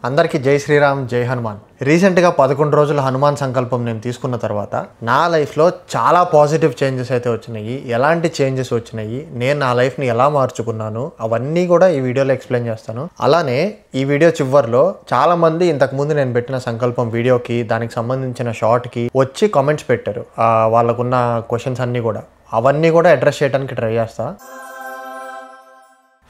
అందరికీ జై శ్రీరామ్, జై హనుమాన్. రీసెంట్గా 11 రోజుల హనుమాన్ సంకల్పం నేను తీసుకున్న తర్వాత నా లైఫ్లో చాలా పాజిటివ్ చేంజెస్ అయితే వచ్చినాయి. ఎలాంటి చేంజెస్ వచ్చినాయి, నేను నా లైఫ్ని ఎలా మార్చుకున్నాను, అవన్నీ కూడా ఈ వీడియోలో ఎక్స్ప్లెయిన్ చేస్తాను. అలానే ఈ వీడియో చివరిలో చాలామంది ఇంతకుముందు నేను పెట్టిన సంకల్పం వీడియోకి, దానికి సంబంధించిన షార్ట్కి వచ్చి కామెంట్స్ పెట్టారు. వాళ్ళకున్న క్వశ్చన్స్ అన్నీ కూడా, అవన్నీ కూడా అడ్రస్ చేయడానికి ట్రై చేస్తా.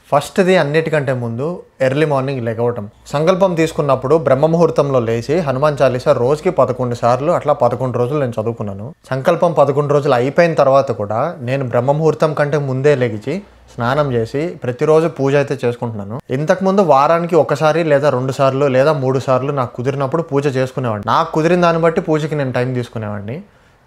ఫస్ట్ది అన్నిటికంటే ముందు ఎర్లీ మార్నింగ్ లెగవటం. సంకల్పం తీసుకున్నప్పుడు బ్రహ్మముహూర్తంలో లేచి హనుమాన్ చాలీసా రోజుకి 11 సార్లు, అట్లా 11 రోజులు నేను చదువుకున్నాను. సంకల్పం 11 రోజులు అయిపోయిన తర్వాత కూడా నేను బ్రహ్మముహూర్తం కంటే ముందే లెగిచి స్నానం చేసి ప్రతిరోజు పూజ అయితే చేసుకుంటున్నాను. ఇంతకుముందు వారానికి 1 సారి లేదా 2 సార్లు లేదా 3 సార్లు నాకు కుదిరినప్పుడు పూజ చేసుకునేవాడిని. నాకు కుదిరిన దాన్ని బట్టి పూజకి నేను టైం తీసుకునేవాడిని.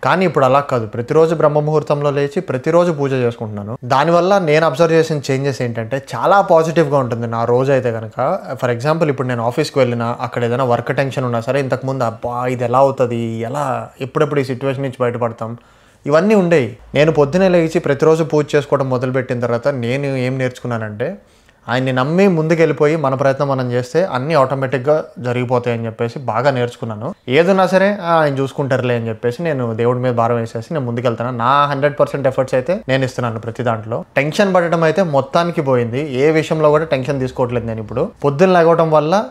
కానీ ఇప్పుడు అలా కాదు, ప్రతిరోజు బ్రహ్మముహూర్తంలో లేచి ప్రతిరోజు పూజ చేసుకుంటున్నాను. దానివల్ల నేను అబ్జర్వ్ చేసిన చేంజెస్ ఏంటంటే చాలా పాజిటివ్గా ఉంటుంది నా రోజు అయితే కనుక. ఫర్ ఎగ్జాంపుల్, ఇప్పుడు నేను ఆఫీస్కి వెళ్ళినా, అక్కడ ఏదైనా వర్క్ టెన్షన్ ఉన్నా సరే, ఇంతకుముందు అబ్బా ఇది ఎలా అవుతుంది, ఎలా ఎప్పుడెప్పుడు ఈ సిచ్యువేషన్ నుంచి బయటపడతాం, ఇవన్నీ ఉండేవి. నేను పొద్దునే లేచి ప్రతిరోజు పూజ చేసుకోవడం మొదలుపెట్టిన తర్వాత నేను ఏం నేర్చుకున్నానంటే, ఆయన్ని నమ్మి ముందుకెళ్ళిపోయి మన ప్రయత్నం మనం చేస్తే అన్నీ ఆటోమేటిక్గా జరిగిపోతాయని చెప్పేసి బాగా నేర్చుకున్నాను. ఏదన్నా సరే ఆయన చూసుకుంటారులే అని చెప్పేసి నేను దేవుడి మీద భారం వేసేసి నేను ముందుకెళ్తాను. నా 100% ఎఫర్ట్స్ అయితే నేను ఇస్తున్నాను ప్రతి దాంట్లో. టెన్షన్ పడటం అయితే మొత్తానికి పోయింది. ఏ విషయంలో కూడా టెన్షన్ తీసుకోవట్లేదు నేను ఇప్పుడు. పొద్దున్న లేవడం వల్ల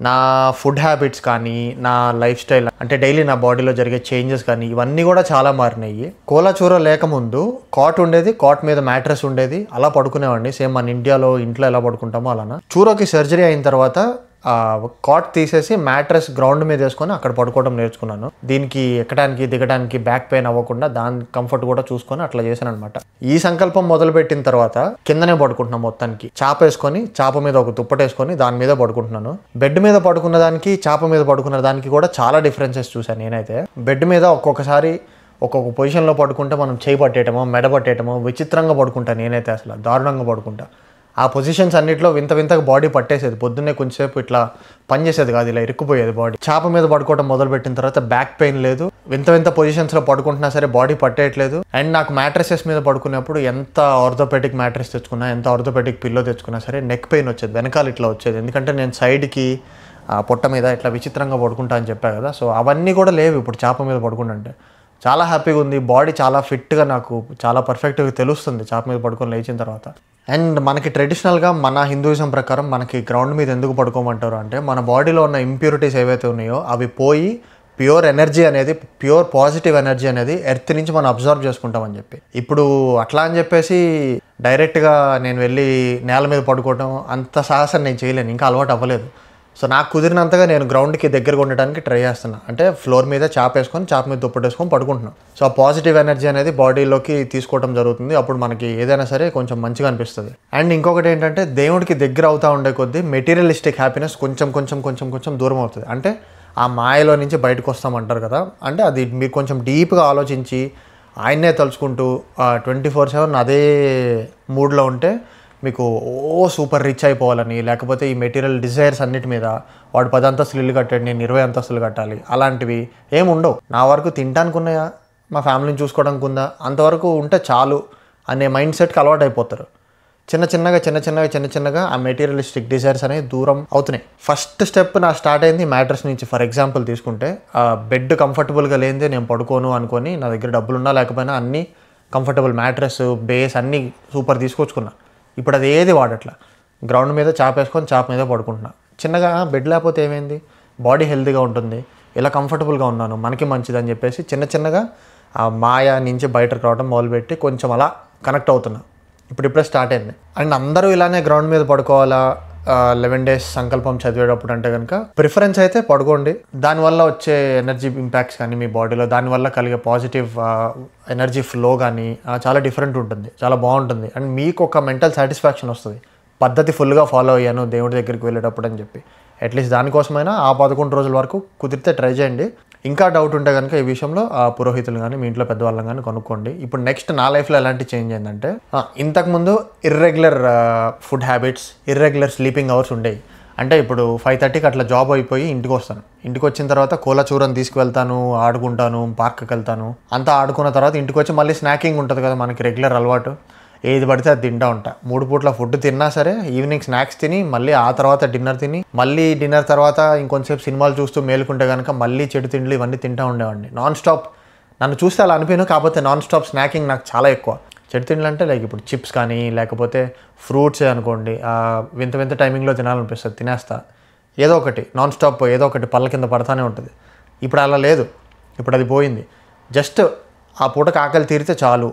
నా ఫుడ్ హ్యాబిట్స్ కానీ, నా లైఫ్ స్టైల్ అంటే డైలీ నా బాడీలో జరిగే చేంజెస్ కానీ, ఇవన్నీ కూడా చాలా మారినాయి. కోలాచూర లేకముందు కాట్ ఉండేది, కాట్ మీద మ్యాట్రెస్ ఉండేది, అలా పడుకునేవాడిని. సేమ్ మన ఇంట్లో ఎలా పడుకుంటామో అలానా. చూరోకి సర్జరీ అయిన తర్వాత కాట్ తీసేసి మ్యాట్రెస్ గ్రౌండ్ మీద వేసుకొని అక్కడ పడుకోవడం నేర్చుకున్నాను. దీనికి ఎక్కడానికి దిగడానికి బ్యాక్ పెయిన్ అవ్వకుండా దాని కంఫర్ట్ కూడా చూసుకొని అట్లా చేశాను అనమాట. ఈ సంకల్పం మొదలుపెట్టిన తర్వాత కిందనే పడుకుంటున్నాను. మొత్తానికి చాప వేసుకొని, చాప మీద ఒక దుప్పటేసుకొని దాని మీద పడుకుంటున్నాను. బెడ్ మీద పడుకున్న దానికి, చాప మీద పడుకున్న దానికి కూడా చాలా డిఫరెన్సెస్ చూశాను నేనైతే. బెడ్ మీద ఒక్కొక్కసారి ఒక్కొక్క పొజిషన్లో పడుకుంటే మనం చేయి పట్టేయటమో, మెడ పట్టేయటమో, విచిత్రంగా పడుకుంటాను నేనైతే, అసలు దారుణంగా పడుకుంటా. ఆ పొజిషన్స్ అన్నింటిలో వింతగా బాడీ పట్టేసేది. పొద్దున్నే కొంచెంసేపు ఇట్లా పనిచేసేది కాదు, ఇలా ఇరుక్కుపోయేది బాడీ. చాప మీద పడుకోవడం మొదలుపెట్టిన తర్వాత బ్యాక్ పెయిన్ లేదు. వింత పొజిషన్స్లో పడుకుంటున్నా సరే బాడీ పట్టేయట్లేదు. అండ్ నాకు మ్యాట్రెసెస్ మీద పడుకున్నప్పుడు ఎంత ఆర్థోపెడిక్ మ్యాట్రెస్ తెచ్చుకున్నా, ఎంత ఆర్థోపెడిక్ పిల్లో తెచ్చుకున్నా సరే నెక్ పెయిన్ వచ్చేది, వెనకాల ఇట్లా వచ్చేది. ఎందుకంటే నేను సైడ్కి పొట్ట మీద ఇట్లా విచిత్రంగా పడుకుంటా అని చెప్పా కదా. సో అవన్నీ కూడా లేవు ఇప్పుడు చాప మీద పడుకుంటుంటే. చాలా హ్యాపీగా ఉంది. బాడీ చాలా ఫిట్గా, నాకు చాలా పర్ఫెక్ట్గా తెలుస్తుంది చాప మీద పడుకొని లేచిన తర్వాత. అండ్ మనకి ట్రెడిషనల్గా మన హిందూయిజం ప్రకారం మనకి గ్రౌండ్ మీద ఎందుకు పడుకోమంటారు అంటే, మన బాడీలో ఉన్న ఇంప్యూరిటీస్ ఏవైతే ఉన్నాయో అవి పోయి ప్యూర్ ఎనర్జీ అనేది, ప్యూర్ పాజిటివ్ ఎనర్జీ అనేది ఎర్త్ నుంచి మనం అబ్జర్వ్ చేసుకుంటామని చెప్పి. ఇప్పుడు అట్లా అని చెప్పేసి డైరెక్ట్గా నేను వెళ్ళి నేల మీద పడుకోవడం అంత సాహసం నేను చేయలేను, ఇంకా అలవాటు అవ్వలేదు. సో నాకు కుదిరినంతగా నేను గ్రౌండ్కి దగ్గరగా ఉండడానికి ట్రై చేస్తున్నా. అంటే ఫ్లోర్ మీద చాప వేసుకొని, చాప మీద దుప్పటేసుకొని పడుకుంటున్నాను. సో ఆ పాజిటివ్ ఎనర్జీ అనేది బాడీలోకి తీసుకోవడం జరుగుతుంది. అప్పుడు మనకి ఏదైనా సరే కొంచెం మంచిగా అనిపిస్తుంది. అండ్ ఇంకొకటి ఏంటంటే, దేవుడికి దగ్గర అవుతూ ఉండే కొద్దీ మెటీరియలిస్టిక్ హ్యాపీనెస్ కొంచెం దూరం అవుతుంది. అంటే ఆ మాయలో నుంచి బయటకు వస్తామంటారు కదా. అంటే అది మీరు కొంచెం డీప్గా ఆలోచించి ఆయన్నే తలుచుకుంటూ 24/7 అదే మూడ్లో ఉంటే మీకు సూపర్ రిచ్ అయిపోవాలని, లేకపోతే ఈ మెటీరియల్ డిజైర్స్ అన్నిటి మీద వాడు 10 అంతస్తులు ఇల్లు కట్టాడు, నేను 20 అంతస్తులు కట్టాలి, అలాంటివి ఏమి ఉండవు. నా వరకు తినడానికి ఉన్నాయా, మా ఫ్యామిలీని చూసుకోవడానికి ఉందా, అంతవరకు ఉంటే చాలు అనే మైండ్ సెట్కి అలవాటు అయిపోతారు. చిన్నగా ఆ మెటీరియలిస్టిక్ డిజైర్స్ అనేవి దూరం అవుతున్నాయి. ఫస్ట్ స్టెప్ నా స్టార్ట్ అయింది మ్యాట్రెస్ నుంచి. ఫర్ ఎగ్జాంపుల్ తీసుకుంటే, బెడ్ కంఫర్టబుల్గా లేనిదే నేను పడుకోను అనుకొని, నా దగ్గర డబ్బులున్నా లేకపోయినా అన్నీ కంఫర్టబుల్ మ్యాట్రెస్, బేస్ అన్నీ సూపర్ తీసుకొచ్చుకున్నా. ఇప్పుడు అది ఏది వాడట్లా. గ్రౌండ్ మీద చాప వేసుకొని చాప మీద పడుకుంటున్నా. చిన్నగా బెడ్ లేకపోతే ఏమైంది, బాడీ హెల్తీగా ఉంటుంది, ఇలా కంఫర్టబుల్గా ఉన్నాను, మనకి మంచిదని చెప్పేసి చిన్నగా ఆ మాయ నుంచి బయటకు రావడం మొదలుపెట్టి కొంచెం అలా కనెక్ట్ అవుతున్నా. ఇప్పుడే స్టార్ట్ అయింది. అండ్ అందరూ ఇలానే గ్రౌండ్ మీద పడుకోవాలా 11 days సంకల్పం చదివేటప్పుడు అంటే కనుక ప్రిఫరెన్స్ అయితే పడుకోండి. దానివల్ల వచ్చే ఎనర్జీ ఇంపాక్ట్స్ కానీ మీ బాడీలో, దానివల్ల కలిగే పాజిటివ్ ఎనర్జీ ఫ్లో కానీ చాలా డిఫరెంట్ ఉంటుంది, చాలా బాగుంటుంది. అండ్ మీకు ఒక మెంటల్ సాటిస్ఫాక్షన్ వస్తుంది, పద్ధతి ఫుల్గా ఫాలో అయ్యాను దేవుడి దగ్గరికి వెళ్ళేటప్పుడు అని చెప్పి. అట్లీస్ట్ దానికోసమైనా ఆ 11 రోజుల వరకు కుదిరితే ట్రై చేయండి. ఇంకా డౌట్ ఉంటే కనుక ఈ విషయంలో ఆ పురోహితులు కానీ, మీ ఇంట్లో పెద్దవాళ్ళని కానీ కనుక్కోండి. ఇప్పుడు నెక్స్ట్ నా లైఫ్లో ఎలాంటి చేంజ్ అయిందంటే, ఇంతకుముందు irregular food habits, irregular sleeping hours ఉండేవి. అంటే ఇప్పుడు 5:30కి అట్లా జాబ్ అయిపోయి ఇంటికి వస్తాను. ఇంటికి వచ్చిన తర్వాత కోలాచూరని తీసుకువెళ్తాను, ఆడుకుంటాను, పార్క్కి వెళ్తాను, అంతా ఆడుకున్న తర్వాత ఇంటికి వచ్చి మళ్ళీ స్నాకింగ్ ఉంటుంది కదా మనకి రెగ్యులర్ అలవాటు. ఏది పడితే అది తింటా ఉంటా. 3 పూట్ల ఫుడ్ తిన్నా సరే ఈవినింగ్ స్నాక్స్ తిని మళ్ళీ ఆ తర్వాత డిన్నర్ తిని మళ్ళీ డిన్నర్ తర్వాత ఇంకొంచెంసేపు సినిమాలు చూస్తూ మేలుకుంటే కనుక మళ్ళీ చెడు తిండ్లు ఇవన్నీ తింటూ ఉండేవాడిని నాన్ స్టాప్. నన్ను చూస్తే అలా అనిపోయాను, కాకపోతే నాన్ స్టాప్ స్నాకింగ్ నాకు చాలా ఎక్కువ. చెడు తిండ్లు అంటే లైక్ ఇప్పుడు చిప్స్ కానీ లేకపోతే ఫ్రూట్సే అనుకోండి, వింత వింత టైమింగ్లో తినాలనిపిస్తుంది, తినేస్తా. ఏదో ఒకటి నాన్ స్టాప్ ఏదో ఒకటి పళ్ళ కింద పడతానే ఉంటుంది. ఇప్పుడు అలా లేదు, ఇప్పుడు అది పోయింది. జస్ట్ ఆ పూటకు ఆకలి తీరితే చాలు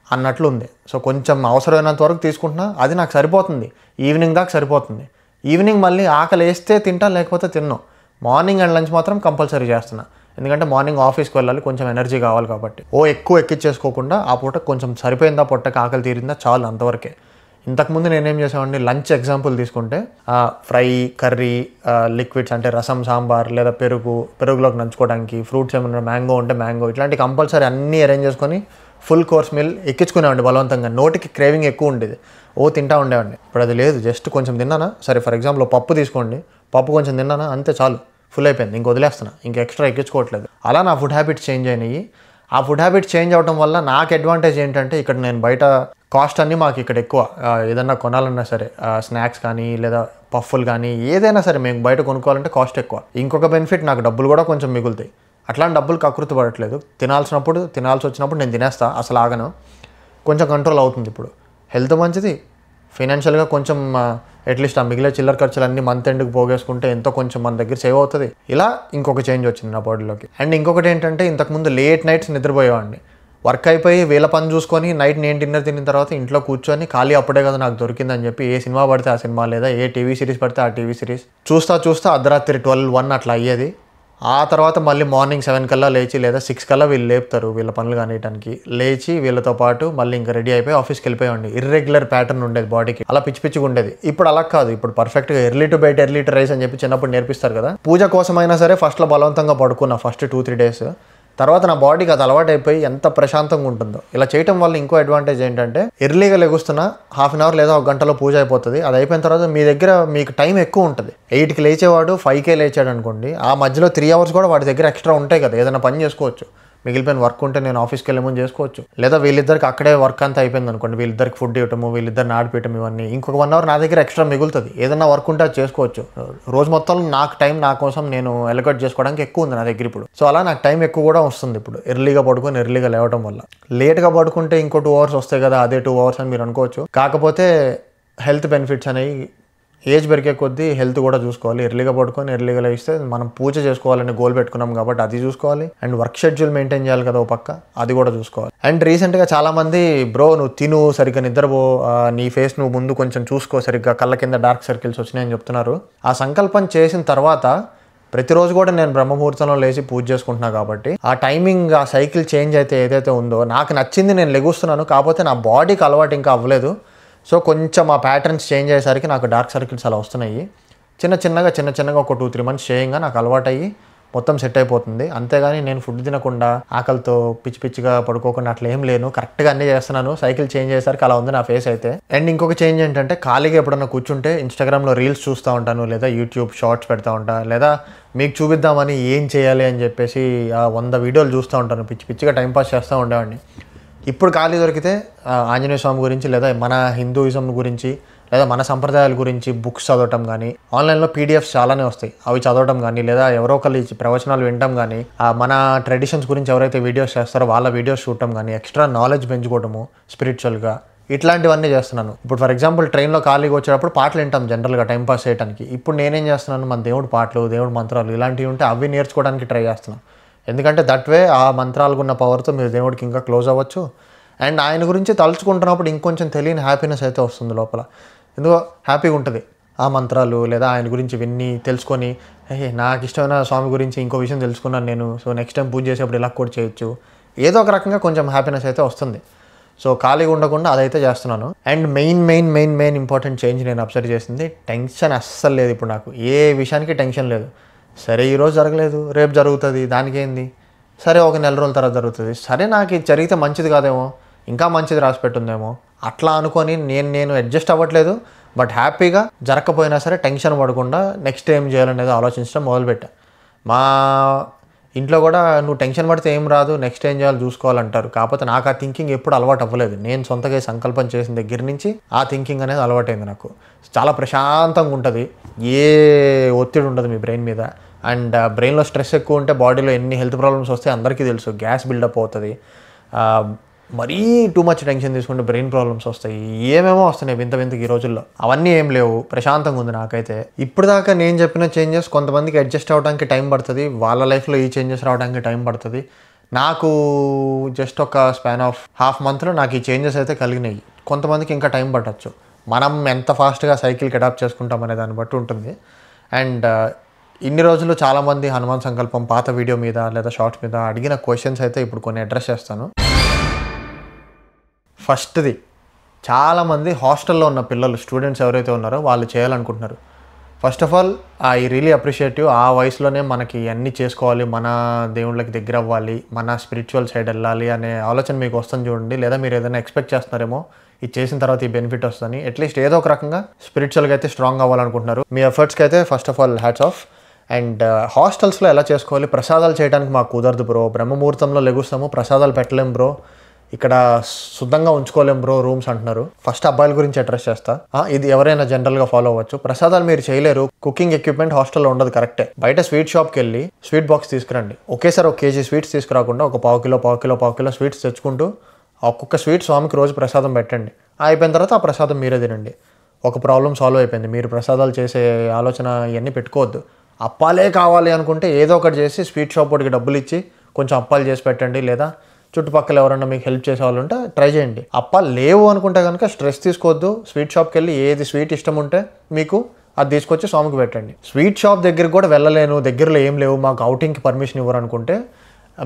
అన్నట్లు ఉంది. సో కొంచెం అవసరమైనంత వరకు తీసుకుంటున్నా, అది నాకు సరిపోతుంది, ఈవినింగ్ దాకా సరిపోతుంది. ఈవినింగ్ మళ్ళీ ఆకలి వేస్తే తింటా, లేకపోతే తిన్నాం. మార్నింగ్ అండ్ లంచ్ మాత్రం కంపల్సరీ చేస్తున్నా, ఎందుకంటే మార్నింగ్ ఆఫీస్కి వెళ్ళాలి, కొంచెం ఎనర్జీ కావాలి కాబట్టి. ఎక్కువ ఎక్కించేసుకోకుండా ఆ పూట కొంచెం సరిపోయిందా, పొట్టకి ఆకలి తీరిందా చాలు, అంతవరకే. ఇంతకుముందు నేనేం చేసామండి, లంచ్ ఎగ్జాంపుల్ తీసుకుంటే ఫ్రై, కర్రీ, లిక్విడ్స్ అంటే రసం, సాంబార్ లేదా పెరుగులోకి నంచుకోవడానికి, ఫ్రూట్స్ ఏమన్నా మ్యాంగో ఉంటే మ్యాంగో, ఇట్లాంటి కంపల్సరీ అన్నీ అరేంజ్ చేసుకొని ఫుల్ కోర్స్ మీల్ ఎక్కించుకునేవాడిని బలవంతంగా. నోటికి క్రేవింగ్ ఎక్కువ ఉండేది, తింటా ఉండేవాడిని. ఇప్పుడు అది లేదు, జస్ట్ కొంచెం తిన్నానా సరే. ఫర్ ఎగ్జాంపుల్ పప్పు తీసుకోండి, పప్పు కొంచెం తిన్నానా అంతే చాలు, ఫుల్ అయిపోయింది, ఇంక వదిలేస్తున్నా, ఇంకా ఎక్స్ట్రా ఎక్కించుకోవట్లేదు. అలా నా ఫుడ్ హ్యాబిట్స్ చేంజ్ అయినాయి. ఆ ఫుడ్ హ్యాబిట్స్ చేంజ్ అవడం వల్ల నాకు అడ్వాంటేజ్ ఏంటంటే, ఇక్కడ నేను బయట కాస్ట్ అన్నీ మాకు ఇక్కడ ఎక్కువ. ఏదన్నా కొనాలన్నా సరే, స్నాక్స్ కానీ లేదా పఫ్ఫులు కానీ ఏదైనా సరే మేము బయట కొనుక్కోవాలంటే కాస్ట్ ఎక్కువ. ఇంకొక బెనిఫిట్, నాకు డబ్బులు కూడా కొంచెం మిగులుతాయి. అట్లాంటి డబ్బులు కకృతి పడట్లేదు, తినాల్సి వచ్చినప్పుడు నేను తినేస్తా, అసలు ఆగను. కొంచెం కంట్రోల్ అవుతుంది. ఇప్పుడు హెల్త్ మంచిది, ఫైనాన్షియల్గా కొంచెం అట్లీస్ట్ ఆ మిగిలిన చిల్లర ఖర్చులన్నీ మంత్ ఎండ్కి పోగేసుకుంటే ఎంతో కొంచెం మన దగ్గర సేవ్ అవుతుంది. ఇలా ఇంకొక చేంజ్ వచ్చింది నా బాడీలోకి. అండ్ ఇంకొకటి ఏంటంటే, ఇంతకుముందు లేట్ నైట్స్ నిద్రపోయేవాడిని. వర్క్ అయిపోయి వీళ్ళ పని చూసుకొని నైట్ నేను డిన్నర్ తిన్న తర్వాత ఇంట్లో కూర్చొని ఖాళీ అప్పుడే కదా నాకు దొరికిందని చెప్పి ఏ సినిమా పడితే ఆ సినిమా లేదా ఏ టీవీ సిరీస్ పడితే ఆ టీవీ సిరీస్ చూస్తా అర్ధరాత్రి 12-1 అట్లా అయ్యేది. ఆ తర్వాత మళ్ళీ మార్నింగ్ 7 కల్లా లేచి లేదా 6 కల్లా వీళ్ళు లేపుతారు, వీళ్ళ పనులు కానియటానికి లేచి వీళ్ళతో పాటు మళ్ళీ ఇంకా రెడీ అయిపోయి ఆఫీస్కి వెళ్ళిపోయామండి. ఇర్రెగ్యులర్ ప్యాటర్న్ ఉండేది బాడీకి, అలా పిచ్చిగా ఉండేది. ఇప్పుడు అలా కాదు, ఇప్పుడు పర్ఫెక్ట్గా early to bed early to rice అని చెప్పి చిన్నప్పుడు నేర్పిస్తారు కదా. పూజ కోసమైనా సరే ఫస్ట్లో బలవంతంగా పడుకున్నా ఫస్ట్ 2-3 డేస్. తర్వాత నా బాడీకి అది అలవాటు అయిపోయి ఎంత ప్రశాంతంగా ఉంటుందో. ఇలా చేయడం వల్ల ఇంకో అడ్వాంటేజ్ ఏంటంటే, ఎర్లీగా లెగుస్తున్నా హాఫ్ అన్ అవర్ లేదా 1 గంటలో పూజ అయిపోతుంది. అది అయిపోయిన తర్వాత మీ దగ్గర మీకు టైం ఎక్కువ ఉంటుంది. 8కి లేచేవాడు 5కే లేచాడు అనుకోండి, ఆ మధ్యలో 3 అవర్స్ కూడా వాడి దగ్గర ఎక్స్ట్రా ఉంటాయి కదా, ఏదైనా పని చేసుకోవచ్చు. మిగిలిపోయిన వర్క్ ఉంటే నేను ఆఫీస్కి వెళ్ళే ముందు చేసుకోవచ్చు, లేదా వీళ్ళిద్దరికి అక్కడే వర్క్ అంతా అయిపోయింది అనుకోండి, వీళ్ళిద్దరికి ఫుడ్ ఇవ్వటము, వీళ్ళిద్దరిని ఆడిపించడం, ఇవన్నీ ఇంకొక 1 అవర్ నా దగ్గర ఎక్స్ట్రా మిగులుతుంది. ఏదైనా వర్క్ ఉంటే అది చేసుకోవచ్చు. రోజు మొత్తం నాకు టైం నా కోసం నేను ఎలకేట్ చేసుకోవడానికి ఎక్కువ ఉంది నా దగ్గర ఇప్పుడు. సో అలా నాకు టైం ఎక్కువ కూడా వస్తుంది ఇప్పుడు, ఎర్లీగా పడుకొని ఎర్లీగా లేవడం వల్ల. లేట్గా పడుకుంటే ఇంకో 2 అవర్స్ వస్తాయి కదా, అదే 2 అవర్స్ అని మీరు అనుకోవచ్చు. కాకపోతే హెల్త్ బెనిఫిట్స్ అనేవి ఏజ్ పెరిగే కొద్దీ హెల్త్ కూడా చూసుకోవాలి. ఎర్లీగా పడుకొని ఎర్లీగా లేస్తే మనం పూజ చేసుకోవాలని గోల్ పెట్టుకున్నాం కాబట్టి అది చూసుకోవాలి. అండ్ వర్క్ షెడ్యూల్ మెయింటైన్ చేయాలి కదా ఓ పక్క, అది కూడా చూసుకోవాలి. అండ్ రీసెంట్గా చాలామంది బ్రో నువ్వు తిను, సరిగ్గా నిద్రపో, నీ ఫేస్ నువ్వు ముందు కొంచెం చూసుకో, సరిగ్గా కళ్ళ కింద డార్క్ సర్కిల్స్ వచ్చినాయని చెప్తున్నారు. ఆ సంకల్పం చేసిన తర్వాత ప్రతిరోజు కూడా నేను బ్రహ్మముహూర్తంలో లేచి పూజ చేసుకుంటున్నా కాబట్టి ఆ టైమింగ్, ఆ సైకిల్ చేంజ్ అయితే ఏదైతే ఉందో నాకు నచ్చింది, నేను లెగుస్తున్నాను. కాకపోతే నా బాడీకి అలవాటు ఇంకా అవ్వలేదు. సో కొంచెం ఆ ప్యాటర్న్స్ చేంజ్ అయ్యేసరికి నాకు డార్క్ సర్కిల్స్ అలా వస్తున్నాయి. చిన్నగా ఒక 2-3 మంత్స్ చేయంగా నాకు అలవాటు అయ్యి మొత్తం సెట్ అయిపోతుంది. అంతేగాని నేను ఫుడ్ తినకుండా ఆకలితో పిచ్చిగా పడుకోకుండా అట్లా ఏం లేను, కరెక్ట్గా అన్నీ చేస్తున్నాను. సైకిల్ చేంజ్ అయ్యేసరికి అలా ఉంది నా ఫేస్ అయితే. అండ్ ఇంకొక చేంజ్ ఏంటంటే, ఖాళీగా ఎప్పుడన్నా కూర్చుంటే ఇన్స్టాగ్రామ్లో రీల్స్ చూస్తూ ఉంటాను, లేదా యూట్యూబ్ షార్ట్స్ పెడతా ఉంటాను, లేదా మీకు చూపిద్దామని ఏం చేయాలి అని చెప్పేసి 100 వీడియోలు చూస్తూ ఉంటాను. పిచ్చిగా టైంపాస్ చేస్తూ ఉండేవాడిని. ఇప్పుడు ఖాళీ దొరికితే ఆంజనేయ స్వామి గురించి లేదా మన హిందూయిజం గురించి లేదా మన సంప్రదాయాల గురించి బుక్స్ చదవటం కానీ, ఆన్లైన్లో పీడిఎఫ్స్ చాలానే వస్తాయి, అవి చదవటం కానీ, లేదా ఎవరో ఒకళ్ళు ప్రవచనాలు వినటం కానీ, మన ట్రెడిషన్స్ గురించి ఎవరైతే వీడియోస్ చేస్తారో వాళ్ళ వీడియోస్ చూడటం కానీ, ఎక్స్ట్రా నాలెడ్జ్ పెంచుకోవటము స్పిరిచువల్గా, ఇట్లాంటివన్నీ చేస్తున్నాను. ఇప్పుడు ఫర్ ఎగ్జాంపుల్ ట్రైన్లో ఖాళీగా వచ్చేటప్పుడు పాటలు వింటాం జనరల్గా టైంపాస్ చేయడానికి. ఇప్పుడు నేనేం చేస్తున్నాను, మన దేవుడి పాటలు, దేవుడి మంత్రాలు ఇలాంటివి ఉంటే అవి నేర్చుకోవడానికి ట్రై చేస్తున్నాను. ఎందుకంటే దట్ వే ఆ మంత్రాలకు ఉన్న పవర్తో మీరు దేవుడికి ఇంకా క్లోజ్ అవ్వచ్చు. అండ్ ఆయన గురించి తలుచుకుంటున్నప్పుడు ఇంకొంచెం తెలియని హ్యాపీనెస్ అయితే వస్తుంది లోపల. ఎందుకో హ్యాపీగా ఉంటుంది ఆ మంత్రాలు లేదా ఆయన గురించి విన్ని తెలుసుకొని, నాకు ఇష్టమైన స్వామి గురించి ఇంకో విషయం తెలుసుకున్నాను నేను, సో నెక్స్ట్ టైం పూజ చేసేప్పుడు ఇలా కూడా చేయొచ్చు, ఏదో ఒక రకంగా కొంచెం హ్యాపీనెస్ అయితే వస్తుంది. సో ఖాళీగా ఉండకుండా అదైతే చేస్తున్నాను. అండ్ మెయిన్ ఇంపార్టెంట్ చేంజ్ నేను అబ్జర్వ్ చేసింది, టెన్షన్ అస్సలు లేదు ఇప్పుడు నాకు. ఏ విషయానికి టెన్షన్ లేదు. సరే ఈరోజు జరగలేదు, రేపు జరుగుతుంది, దానికి ఏంది, సరే ఒక నెల రోజుల తర్వాత జరుగుతుంది, సరే నాకు ఇది జరిగితే మంచిది కాదేమో, ఇంకా మంచిది రాసి పెట్టుందేమో, అట్లా అనుకొని నేను అడ్జస్ట్ అవ్వట్లేదు. బట్ హ్యాపీగా జరగకపోయినా సరే టెన్షన్ పడకుండా నెక్స్ట్ ఏం చేయాలనేది ఆలోచించడం మొదలుపెట్టా. మా ఇంట్లో కూడా నువ్వు టెన్షన్ పడితే ఏం రాదు, నెక్స్ట్ ఏం చేయాలి చూసుకోవాలంటారు. కాకపోతే నాకు ఆ థింకింగ్ ఎప్పుడు అలవాటు అవ్వలేదు. నేను సొంతగా సంకల్పం చేసిన దగ్గర నుంచి ఆ థింకింగ్ అనేది అలవాటైంది నాకు. చాలా ప్రశాంతంగా ఉంటుంది, ఏ ఒత్తిడి ఉండదు మీ బ్రెయిన్ మీద. అండ్ బ్రెయిన్లో స్ట్రెస్ ఎక్కువ ఉంటే బాడీలో ఎన్ని హెల్త్ ప్రాబ్లమ్స్ వస్తాయి అందరికీ తెలుసు. గ్యాస్ బిల్డప్ అవుతుంది, మరీ టూ మచ్ టెన్షన్ తీసుకుంటే బ్రెయిన్ ప్రాబ్లమ్స్ వస్తాయి, ఏమేమో వస్తున్నాయి వింత వింతకి ఈ రోజుల్లో. అవన్నీ ఏం లేవు, ప్రశాంతంగా ఉంది నాకైతే. ఇప్పుడు దాకా నేను చెప్పిన చేంజెస్ కొంతమందికి అడ్జస్ట్ అవ్వడానికి టైం పడుతుంది, వాళ్ళ లైఫ్లో ఈ చేంజెస్ రావడానికి టైం పడుతుంది. నాకు జస్ట్ ఒక స్పాన్ ఆఫ్ హాఫ్ మంత్లో నాకు ఈ చేంజెస్ అయితే కలిగినాయి. కొంతమందికి ఇంకా టైం పట్టచ్చు. మనం ఎంత ఫాస్ట్గా సైకిల్కి అడాప్ట్ చేసుకుంటాం అనే దాన్ని బట్టి ఉంటుంది. అండ్ ఇన్ని రోజులు చాలామంది హనుమాన్ సంకల్పం పాత వీడియో మీద లేదా షార్ట్స్ మీద అడిగిన క్వశ్చన్స్ అయితే ఇప్పుడు కొన్ని అడ్రస్ చేస్తాను. ఫస్ట్ది, చాలామంది హాస్టల్లో ఉన్న పిల్లలు స్టూడెంట్స్ ఎవరైతే ఉన్నారో వాళ్ళు చేయాలనుకుంటున్నారు. First of all I really appreciative. ఆ వయసులోనే మనకి అన్నీ చేసుకోవాలి, మన దేవుళ్ళకి దగ్గర అవ్వాలి, మన స్పిరిచువల్ సైడ్ వెళ్ళాలి అనే ఆలోచన మీకు వస్తుంది చూడండి. లేదా మీరు ఏదైనా ఎక్స్పెక్ట్ చేస్తున్నారేమో ఇది చేసిన తర్వాత ఈ బెనిఫిట్ వస్తుందని. అట్లీస్ట్ ఏదో ఒక రకంగా స్పిరిచువల్గా అయితే స్ట్రాంగ్ అవ్వాలనుకుంటున్నారు. మీ ఎఫర్ట్స్కి అయితే first of all hats off. And హాస్టల్స్లో ఎలా చేసుకోవాలి, ప్రసాదాలు చేయడానికి మాకు కుదరదు బ్రో, బ్రహ్మముహూర్తంలో లెగుస్తాము, ప్రసాదాలు పెట్టలేం బ్రో, ఇక్కడ శుద్ధంగా ఉంచుకోలేం బ్రో రూమ్స్ అంటున్నారు. ఫస్ట్ అబ్బాయిల గురించి అడ్రస్ చేస్తా. ఇది ఎవరైనా జనరల్గా ఫాలో అవ్వచ్చు. ప్రసాదాలు మీరు చేయలేరు, కుకింగ్ ఎక్విప్మెంట్ హాస్టల్లో ఉండదు, కరెక్టే. బయట స్వీట్ షాప్కి వెళ్ళి స్వీట్ బాక్స్ తీసుకురండి. ఒకేసారి 1 kg స్వీట్స్ తీసుకురాకుండా ఒక పావు కిలో స్వీట్స్ తెచ్చుకుంటూ ఒక్కొక్క స్వీట్ స్వామికి రోజు ప్రసాదం పెట్టండి. అయిపోయిన తర్వాత ఆ ప్రసాదం మీరే తినండి. ఒక ప్రాబ్లం సాల్వ్ అయిపోయింది. మీరు ప్రసాదాలు చేసే ఆలోచన ఇవన్నీ పెట్టుకోవద్దు. అప్పాలే కావాలి అనుకుంటే ఏదో ఒకటి చేసి స్వీట్ షాప్ వాడికి డబ్బులు ఇచ్చి కొంచెం అప్పాలు చేసి పెట్టండి. లేదా చుట్టుపక్కల ఎవరన్నా మీకు హెల్ప్ చేసే వాళ్ళు ఉంటే ట్రై చేయండి. అప్పాలు లేవు అనుకుంటే కనుక స్ట్రెస్ తీసుకోవద్దు. స్వీట్ షాప్కి వెళ్ళి ఏది స్వీట్ ఇష్టం ఉంటే మీకు అది తీసుకొచ్చి స్వామికి పెట్టండి. స్వీట్ షాప్ దగ్గరికి కూడా వెళ్ళలేను, దగ్గరలో ఏం లేవు, మాకు అవుటింగ్కి పర్మిషన్ ఇవ్వరు అనుకుంటే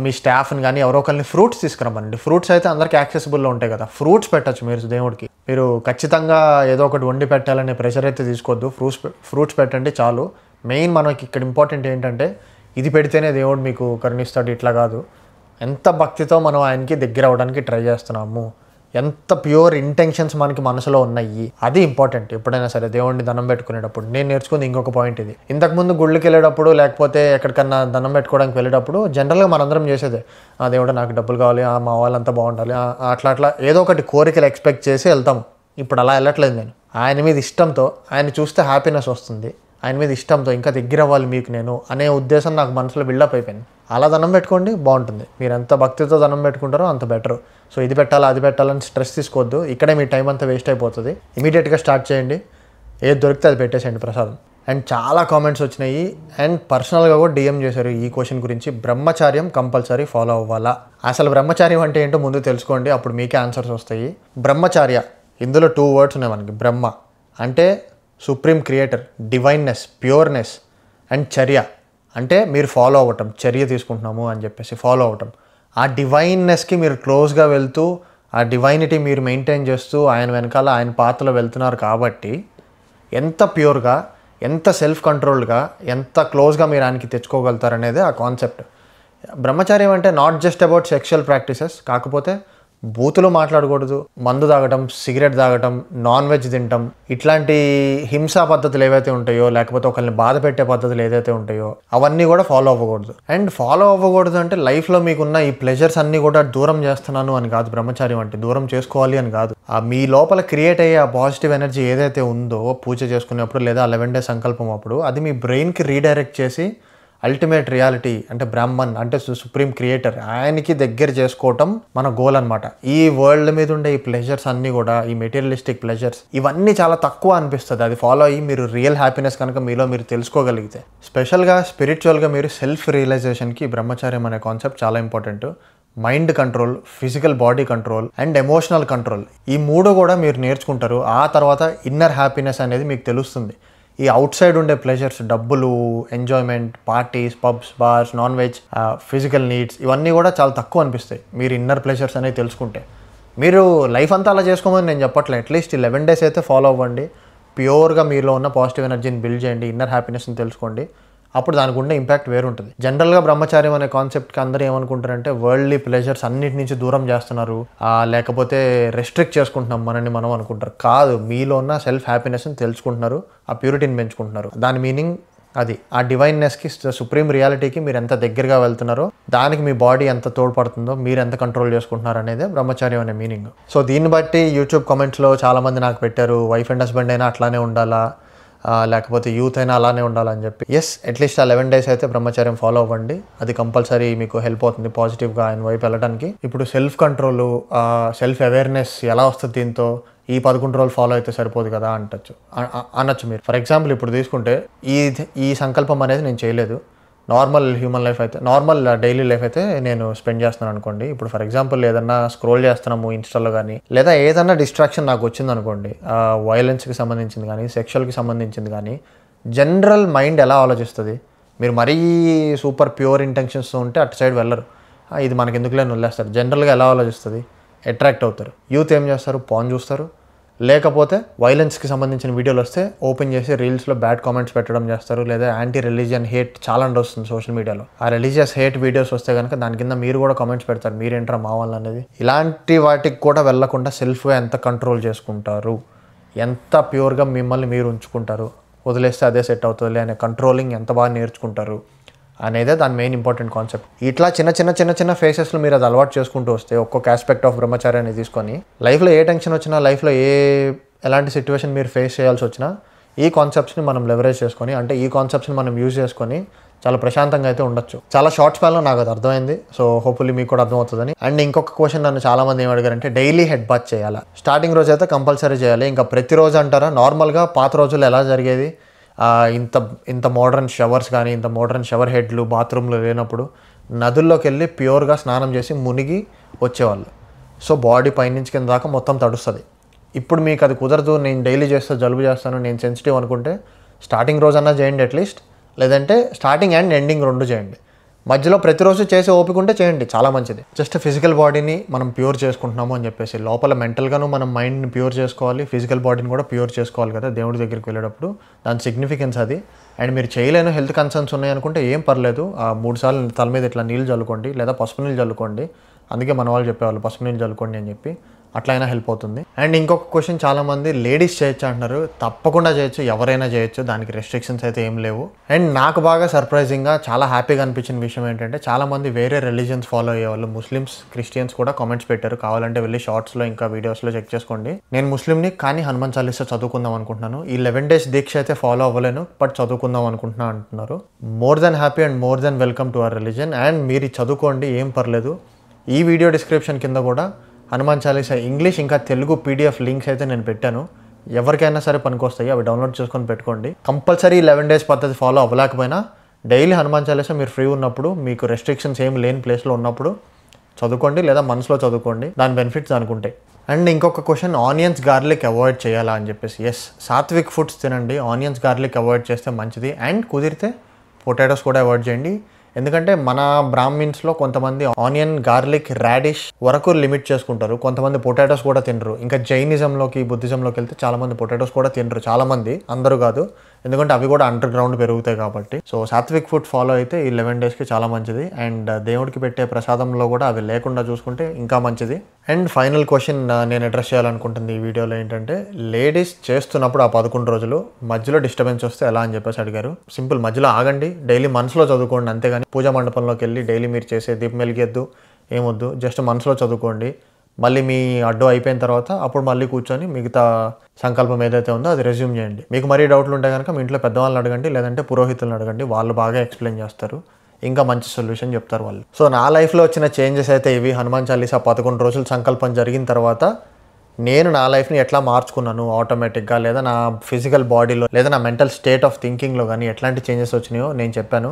మీ స్టాఫ్ని కానీ ఎవరో ఒకరిని ఫ్రూట్స్ తీసుకురమ్మండి. ఫ్రూట్స్ అయితే అందరికీ యాక్సెసిబుల్లో ఉంటాయి కదా, ఫ్రూట్స్ పెట్టచ్చు మీరు దేవుడికి. మీరు ఖచ్చితంగా ఏదో ఒకటి వండి పెట్టాలనే ప్రెషర్ అయితే తీసుకోవద్దు. ఫ్రూట్స్ పెట్టండి చాలు. మెయిన్ మనకి ఇక్కడ ఇంపార్టెంట్ ఏంటంటే ఇది పెడితేనే దేవుడు మీకు కరుణిస్తాడు, ఇట్లా కాదు. ఎంత భక్తితో మనం ఆయనకి దగ్గర అవ్వడానికి ట్రై చేస్తున్నాము, ఎంత ప్యూర్ ఇంటెన్షన్స్ మనకి మనసులో ఉన్నాయి, అది ఇంపార్టెంట్. ఎప్పుడైనా సరే దేవుడిని దండం పెట్టుకునేటప్పుడు నేను నేర్చుకుంది ఇంకొక పాయింట్ ఇది. ఇంతకుముందు గుళ్ళకి వెళ్ళేటప్పుడు లేకపోతే ఎక్కడికన్నా దండం పెట్టుకోవడానికి వెళ్ళేటప్పుడు జనరల్గా మనందరం చేసేదే, ఆ దేవుడు నాకు డబ్బులు కావాలి, మా వాళ్ళంతా బాగుండాలి, అట్లా ఏదో ఒకటి కోరికలు ఎక్స్పెక్ట్ చేసి వెళ్తాము. ఇప్పుడు అలా వెళ్ళట్లేదు నేను. ఆయన మీద ఇష్టంతో, ఆయన చూస్తే హ్యాపీనెస్ వస్తుంది, ఆయన మీద ఇష్టంతో ఇంకా దగ్గర అవ్వాలి మీకు నేను అనే ఉద్దేశం నాకు మనసులో బిల్డప్ అయిపోయింది. అలా దండం పెట్టుకోండి, బాగుంటుంది. మీరు ఎంత భక్తితో దండం పెట్టుకుంటారో అంత బెటర్. సో ఇది పెట్టాలా అది పెట్టాలని స్ట్రెస్ తీసుకోవద్దు. ఇక్కడే మీ టైం అంతా వేస్ట్ అయిపోతుంది. ఇమీడియట్గా స్టార్ట్ చేయండి, ఏది దొరికితే అది పెట్టేసేయండి ప్రసాదం. అండ్ చాలా కామెంట్స్ వచ్చినాయి అండ్ పర్సనల్గా కూడా డిఎం చేశారు ఈ క్వశ్చన్ గురించి. బ్రహ్మచార్యం కంపల్సరీ ఫాలో అవ్వాలా? అసలు బ్రహ్మచార్యం అంటే ఏంటో ముందు తెలుసుకోండి, అప్పుడు మీకే ఆన్సర్స్ వస్తాయి. బ్రహ్మచార్య, ఇందులో 2 words ఉన్నాయి మనకి. బ్రహ్మ అంటే సుప్రీం క్రియేటర్, డివైన్నెస్, ప్యూర్నెస్. అండ్ చర్య అంటే మీరు ఫాలో అవ్వటం, చర్య తీసుకుంటున్నాము అని చెప్పేసి ఫాలో అవ్వటం. ఆ డివైన్నెస్కి మీరు క్లోజ్గా వెళ్తూ ఆ డివైనిటీ మీరు మెయింటైన్ చేస్తూ ఆయన వెనకాల ఆయన పాత్రలో వెళ్తున్నారు కాబట్టి ఎంత ప్యూర్గా, ఎంత సెల్ఫ్ కంట్రోల్డ్గా, ఎంత క్లోజ్గా మీరు ఆయనకి తెచ్చుకోగలుగుతారనేది ఆ కాన్సెప్ట్. బ్రహ్మచార్యం అంటే not just about sexual practices, కాకపోతే బూతులు మాట్లాడకూడదు, మందు తాగటం, సిగరెట్ తాగటం, నాన్ వెజ్ తినటం, ఇట్లాంటి హింసా పద్ధతులు ఏవైతే ఉంటాయో లేకపోతే ఒకరిని బాధ పెట్టే పద్ధతులు ఏదైతే ఉంటాయో అవన్నీ కూడా ఫాలో అవ్వకూడదు. అండ్ ఫాలో అవ్వకూడదు అంటే లైఫ్లో మీకున్న ఈ ప్లెజర్స్ అన్నీ కూడా దూరం చేస్తున్నాను అని కాదు. బ్రహ్మచార్యం అంటే దూరం చేసుకోవాలి అని కాదు. ఆ మీ లోపల క్రియేట్ అయ్యే ఆ పాజిటివ్ ఎనర్జీ ఏదైతే ఉందో పూజ చేసుకునేప్పుడు లేదా 11 days సంకల్పం అప్పుడు అది మీ బ్రెయిన్కి రీడైరెక్ట్ చేసి అల్టిమేట్ రియాలిటీ అంటే బ్రహ్మన్ అంటే సుప్రీం క్రియేటర్ ఆయనకి దగ్గర చేసుకోవటం మన గోల్ అనమాట. ఈ వరల్డ్ మీద ఉండే ఈ ప్లెజర్స్ అన్నీ కూడా, ఈ మెటీరియలిస్టిక్ ప్లెజర్స్ ఇవన్నీ చాలా తక్కువ అనిపిస్తుంది అది ఫాలో అయ్యి మీరు రియల్ హ్యాపీనెస్ కనుక మీలో మీరు తెలుసుకోగలిగితే. స్పెషల్గా స్పిరిచువల్గా మీరు సెల్ఫ్ రియలైజేషన్కి బ్రహ్మచార్యం అనే కాన్సెప్ట్ చాలా important. Mind control, physical body control and emotional control, ఈ 3 కూడా మీరు నేర్చుకుంటారు. ఆ తర్వాత ఇన్నర్ హ్యాపీనెస్ అనేది మీకు తెలుస్తుంది. ఈ అవుట్ సైడ్ ఉండే ప్లెజర్స్, డబ్బులు, enjoyment, parties, pubs, bars, non veg, physical needs ఇవన్నీ కూడా చాలా తక్కువ అనిపిస్తాయి మీరు ఇన్నర్ ప్లెజర్స్ అనేవి తెలుసుకుంటే. మీరు లైఫ్ అంతా అలా చేసుకోమని నేను చెప్పట్లేదు. అట్లీస్ట్ 11 days అయితే ఫాలో అవ్వండి. ప్యూర్గా మీలో ఉన్న పాజిటివ్ ఎనర్జీని బిల్డ్ చేయండి, ఇన్నర్ హ్యాపీనెస్ని తెలుసుకోండి. అప్పుడు దానికి ఉండే ఇంపాక్ట్ వేరుంటుంది. జనరల్గా బ్రహ్మచార్యం అనే కాన్సెప్ట్కి అందరూ ఏమనుకుంటారంటే వరల్డ్లీ ప్లెజర్స్ అన్నిటి నుంచి దూరం చేస్తున్నారు, లేకపోతే రెస్ట్రిక్ట్ చేసుకుంటున్నాం మనల్ని మనం అనుకుంటారు. కాదు, మీలో ఉన్న సెల్ఫ్ హ్యాపీనెస్ని తెలుసుకుంటున్నారు, ఆ ప్యూరిటీని పెంచుకుంటున్నారు. దాని మీనింగ్ అది ఆ డివైన్నెస్కి, సుప్రీం రియాలిటీకి మీరు ఎంత దగ్గరగా వెళ్తున్నారో, దానికి మీ బాడీ ఎంత తోడ్పడుతుందో, మీరు ఎంత కంట్రోల్ చేసుకుంటున్నారు అనేది బ్రహ్మచర్యం అనే మీనింగ్. సో దీన్ని బట్టి యూట్యూబ్ కామెంట్స్లో చాలామంది నాకు పెట్టారు, వైఫ్ అండ్ హస్బెండ్ అయినా అట్లానే ఉండాలా, లేకపోతే యూత్ అయినా అలానే ఉండాలని చెప్పి. అట్లీస్ట్ ఆ 11 days అయితే బ్రహ్మచర్యం ఫాలో అవ్వండి. అది కంపల్సరీ మీకు హెల్ప్ అవుతుంది పాజిటివ్గా ఆయన వైపు వెళ్ళడానికి. ఇప్పుడు సెల్ఫ్ కంట్రోల్, సెల్ఫ్ అవేర్నెస్ ఎలా వస్తుంది దీంతో, ఈ 11 రోజులు ఫాలో అయితే సరిపోదు కదా అనొచ్చు మీరు. ఫర్ ఎగ్జాంపుల్ ఇప్పుడు తీసుకుంటే ఈ సంకల్పం అనేది నేను చేయలేదు. నార్మల్ హ్యూమన్ లైఫ్ అయితే, నార్మల్ డైలీ లైఫ్ అయితే నేను స్పెండ్ చేస్తున్నాను అనుకోండి. ఇప్పుడు ఫర్ ఎగ్జాంపుల్ ఏదన్నా స్క్రోల్ చేస్తున్నాము ఇన్స్టాలో కానీ, లేదా ఏదన్నా డిస్ట్రాక్షన్ నాకు వచ్చింది అనుకోండి, వైలెన్స్కి సంబంధించింది కానీ, సెక్షువల్కి సంబంధించింది కానీ, జనరల్ మైండ్ ఎలా ఆలోచిస్తుంది? మీరు మరీ సూపర్ ప్యూర్ ఇంటెన్షన్స్తో ఉంటే అటు సైడ్ వెళ్ళరు, ఇది మనకి ఎందుకులే వదిలేస్తారు. జనరల్గా ఎలా ఆలోచిస్తుంది? అట్రాక్ట్ అవుతారు. యూత్ ఏం చేస్తారు? పాన్ చూస్తారు, లేకపోతే వైలెన్స్కి సంబంధించిన వీడియోలు వస్తే ఓపెన్ చేసి రీల్స్లో బ్యాడ్ కామెంట్స్ పెట్టడం చేస్తారు, లేదా యాంటీ రిలీజియన్ హేట్ చాలా వస్తుంది సోషల్ మీడియాలో. ఆ రిలీజియస్ హేట్ వీడియోస్ వస్తే కనుక దాని కింద మీరు కూడా కామెంట్స్ పెడతారు, మీరేంట్రా మా వాళ్ళు అనేది. ఇలాంటి వాటికి కూడా వెళ్లకుండా సెల్ఫ్గా ఎంత కంట్రోల్ చేసుకుంటారు, ఎంత ప్యూర్గా మిమ్మల్ని మీరు ఉంచుకుంటారు, వదిలేస్తే అదే సెట్ అవుతుంది అనే కంట్రోలింగ్ ఎంత బాగా నేర్చుకుంటారు అనేదే దాని మెయిన్ ఇంపార్టెంట్ కాన్సెప్ట్. ఇట్లా చిన్న ఫేసెస్లో మీరు అది అలవాటు చేసుకుంటూ వస్తే, ఒక్కొక్క ఆస్పెక్ట్ ఆఫ్ బ్రహ్మచార్యాన్ని తీసుకొని లైఫ్లో ఏ టెన్షన్ వచ్చినా, లైఫ్లో ఎలాంటి సిచ్యువేషన్ మీరు ఫేస్ చేయాల్సి వచ్చినా, ఈ కాన్సెప్ట్స్ని మనం లెవరేజ్ చేసుకొని, అంటే ఈ కాన్సెప్ట్స్ని మనం యూజ్ చేసుకొని చాలా ప్రశాంతంగా అయితే ఉండొచ్చు. చాలా షార్ట్ స్పాన్లో నాకు అది అర్థమైంది. సో హోప్ఫుల్లీ మీకు కూడా అర్థమవుతుందని. అండ్ ఇంకొక క్వశ్చన్ నన్ను చాలామంది ఏం అడిగారంటే, డైలీ హెడ్ బాత్ చేయాలా? స్టార్టింగ్ రోజు అయితే కంపల్సరీ చేయాలి. ఇంకా ప్రతిరోజు అంటారా? నార్మల్గా పాత రోజుల్లో ఎలా జరిగేది, ఇంత మోడర్న్ షవర్స్ కానీ, ఇంత మోడర్న్ షవర్ హెడ్లు బాత్రూమ్లు లేనప్పుడు నదుల్లోకి వెళ్ళి ప్యూర్గా స్నానం చేసి మునిగి వచ్చేవాళ్ళు. సో బాడీ పైనుంచి కింద దాకా మొత్తం తడుస్తుంది. ఇప్పుడు మీకు అది కుదరదు, నేను డైలీ చేస్తే జలుబు చేస్తాను, నేను సెన్సిటివ్ అనుకుంటే స్టార్టింగ్ రోజన్నా చేయండి అట్లీస్ట్, లేదంటే స్టార్టింగ్ అండ్ ఎండింగ్ 2 చేయండి. మధ్యలో ప్రతిరోజు చేసి ఓపిక ఉంటే చేయండి, చాలా మంచిది. జస్ట్ ఫిజికల్ బాడీని మనం ప్యూర్ చేసుకుంటున్నాము అని చెప్పేసి, లోపల మెంటల్గాను మనం మైండ్ని ప్యూర్ చేసుకోవాలి, ఫిజికల్ బాడీని కూడా ప్యూర్ చేసుకోవాలి కదా దేవుడి దగ్గరికి వెళ్ళేటప్పుడు. దాని సిగ్నిఫికెన్స్ అది. అండ్ మీరు చేయలేను, హెల్త్ కన్సర్న్స్ ఉన్నాయనుకుంటే ఏం పర్లేదు, 3 సార్లు తల మీద ఇట్లా నీళ్ళు చల్లుకోండి, లేదా పసుపు నీళ్ళు చల్లుకోండి. అందుకే మన వాళ్ళు చెప్పేవాళ్ళు పసుపు నీళ్ళు చల్లుకోండి అని చెప్పి, అట్లా అయినా హెల్ప్ అవుతుంది. అండ్ ఇంకొక క్వశ్చన్, చాలామంది లేడీస్ చేయొచ్చు అంటున్నారు. తప్పకుండా చేయొచ్చు, ఎవరైనా చేయొచ్చు, దానికి రెస్ట్రిక్షన్స్ అయితే ఏం లేవు. అండ్ నాకు బాగా సర్ప్రైజింగ్గా చాలా హ్యాపీగా అనిపించిన విషయం ఏంటంటే, చాలామంది వేరే రిలీజియన్స్ ఫాలో అయ్యేవాళ్ళు, ముస్లిమ్స్, క్రిస్టియన్స్ కూడా కామెంట్స్ పెట్టారు. కావాలంటే వెళ్ళి షార్ట్స్లో ఇంకా వీడియోస్లో చెక్ చేసుకోండి. నేను ముస్లింని, కానీ హనుమాన్ చాలీసా చదువుకుందాం అనుకుంటున్నాను. ఈ 11 days దీక్ష అయితే ఫాలో అవ్వలేను, బట్ చదువుకుందాం అనుకుంటున్నా అంటున్నారు. More than happy and more than welcome to our religion. And మీరు చదువుకోండి, ఏం పర్లేదు. ఈ వీడియో డిస్క్రిప్షన్ కింద కూడా హనుమాన్ చాలీసా ఇంగ్లీష్ ఇంకా తెలుగు PDF లింక్స్ అయితే నేను పెట్టాను. ఎవరికైనా సరే పనికొస్తాయి, అవి డౌన్లోడ్ చేసుకొని పెట్టుకోండి. కంపల్సరీ 11 days పద్ధతి ఫాలో అవ్వలేకపోయినా డైలీ హనుమాన్ చాలీసా మీరు ఫ్రీ ఉన్నప్పుడు, మీకు రెస్ట్రిక్షన్స్ ఏం లేని ప్లేస్లో ఉన్నప్పుడు చదువుకోండి, లేదా మనసులో చదువుకోండి. దాని బెనిఫిట్స్ అనుకుంటాయి. అండ్ ఇంకొక క్వశ్చన్, ఆనియన్స్ గార్లిక్ అవాయిడ్ చేయాలా అని చెప్పేసి. సాత్విక్ ఫుడ్స్ తినండి, ఆనియన్స్ గార్లిక్ అవాయిడ్ చేస్తే మంచిది. అండ్ కుదిరితే పొటాటోస్ కూడా అవాయిడ్ చేయండి. ఎందుకంటే మన బ్రాహ్మిన్స్లో కొంతమంది ఆనియన్, గార్లిక్, రాడిష్ వరకు లిమిట్ చేసుకుంటారు. కొంతమంది పొటాటోస్ కూడా తినరు. ఇంకా జైనిజంలోకి, బుద్ధిజంలోకి వెళ్తే చాలామంది పొటాటోస్ కూడా తినరు. చాలామంది, అందరూ కాదు, ఎందుకంటే అవి కూడా అండర్ గ్రౌండ్ పెరుగుతాయి కాబట్టి. సో సాత్విక్ ఫుడ్ ఫాలో అయితే ఈ 11 daysకి చాలా మంచిది. అండ్ దేవుడికి పెట్టే ప్రసాదంలో కూడా అవి లేకుండా చూసుకుంటే ఇంకా మంచిది. అండ్ ఫైనల్ క్వశ్చన్ నేను అడ్రస్ చేయాలనుకుంటుంది ఈ వీడియోలో ఏంటంటే, లేడీస్ చేస్తున్నప్పుడు ఆ 11 రోజులు మధ్యలో డిస్టర్బెన్స్ వస్తే ఎలా అని చెప్పేసి అడిగారు. సింపుల్, మధ్యలో ఆగండి, డైలీ మనసులో చదువుకోండి, అంతేగాని పూజా మండపంలోకి వెళ్ళి డైలీ మీరు చేసే దీపం వెలిగేద్దు, ఏమొద్దు. జస్ట్ మనసులో చదువుకోండి. మళ్ళీ మీ అడ్డు అయిపోయిన తర్వాత అప్పుడు మళ్ళీ కూర్చొని మిగతా సంకల్పం ఏదైతే ఉందో అది రెజ్యూమ్ చేయండి. మీకు మరీ డౌట్లు ఉంటే కనుక మీ ఇంట్లో పెద్దవాళ్ళని అడగండి, లేదంటే పురోహితులను అడగండి, వాళ్ళు బాగా ఎక్స్ప్లెయిన్ చేస్తారు, ఇంకా మంచి సొల్యూషన్ చెప్తారు వాళ్ళు. సో నా లైఫ్లో వచ్చిన చేంజెస్ అయితే ఇవి. హనుమాన్ చాలీసా 11 రోజులు సంకల్పం జరిగిన తర్వాత నేను నా లైఫ్ని ఎట్లా మార్చుకున్నాను ఆటోమేటిక్గా, లేదా నా ఫిజికల్ బాడీలో, లేదా నా మెంటల్ స్టేట్ ఆఫ్ థింకింగ్లో కానీ ఎట్లాంటి చేంజెస్ వచ్చినాయో నేను చెప్పాను.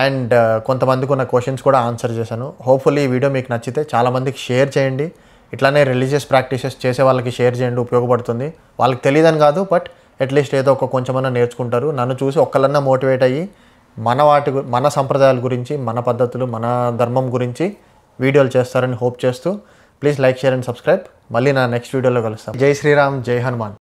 అండ్ కొంతమందికి ఉన్న క్వశ్చన్స్ కూడా ఆన్సర్ చేశాను. హోప్ఫుల్లీ ఈ వీడియో మీకు నచ్చితే చాలామందికి షేర్ చేయండి. ఇట్లానే రిలీజియస్ ప్రాక్టీసెస్ చేసే వాళ్ళకి షేర్ చేయండి, ఉపయోగపడుతుంది. వాళ్ళకి తెలియదని కాదు, బట్ అట్లీస్ట్ ఏదో ఒక కొంచెమన్నా నేర్చుకుంటారు. నన్ను చూసి ఒక్కళ్ళన్నా మోటివేట్ అయ్యి మన సంప్రదాయాల గురించి, మన పద్ధతులు, మన ధర్మం గురించి వీడియోలు చేస్తారని హోప్ చేస్తూ, please like, share and subscribe. మళ్ళీ నా నెక్స్ట్ వీడియోలో కలుస్తాం. జై శ్రీరామ్, జై హనుమాన్.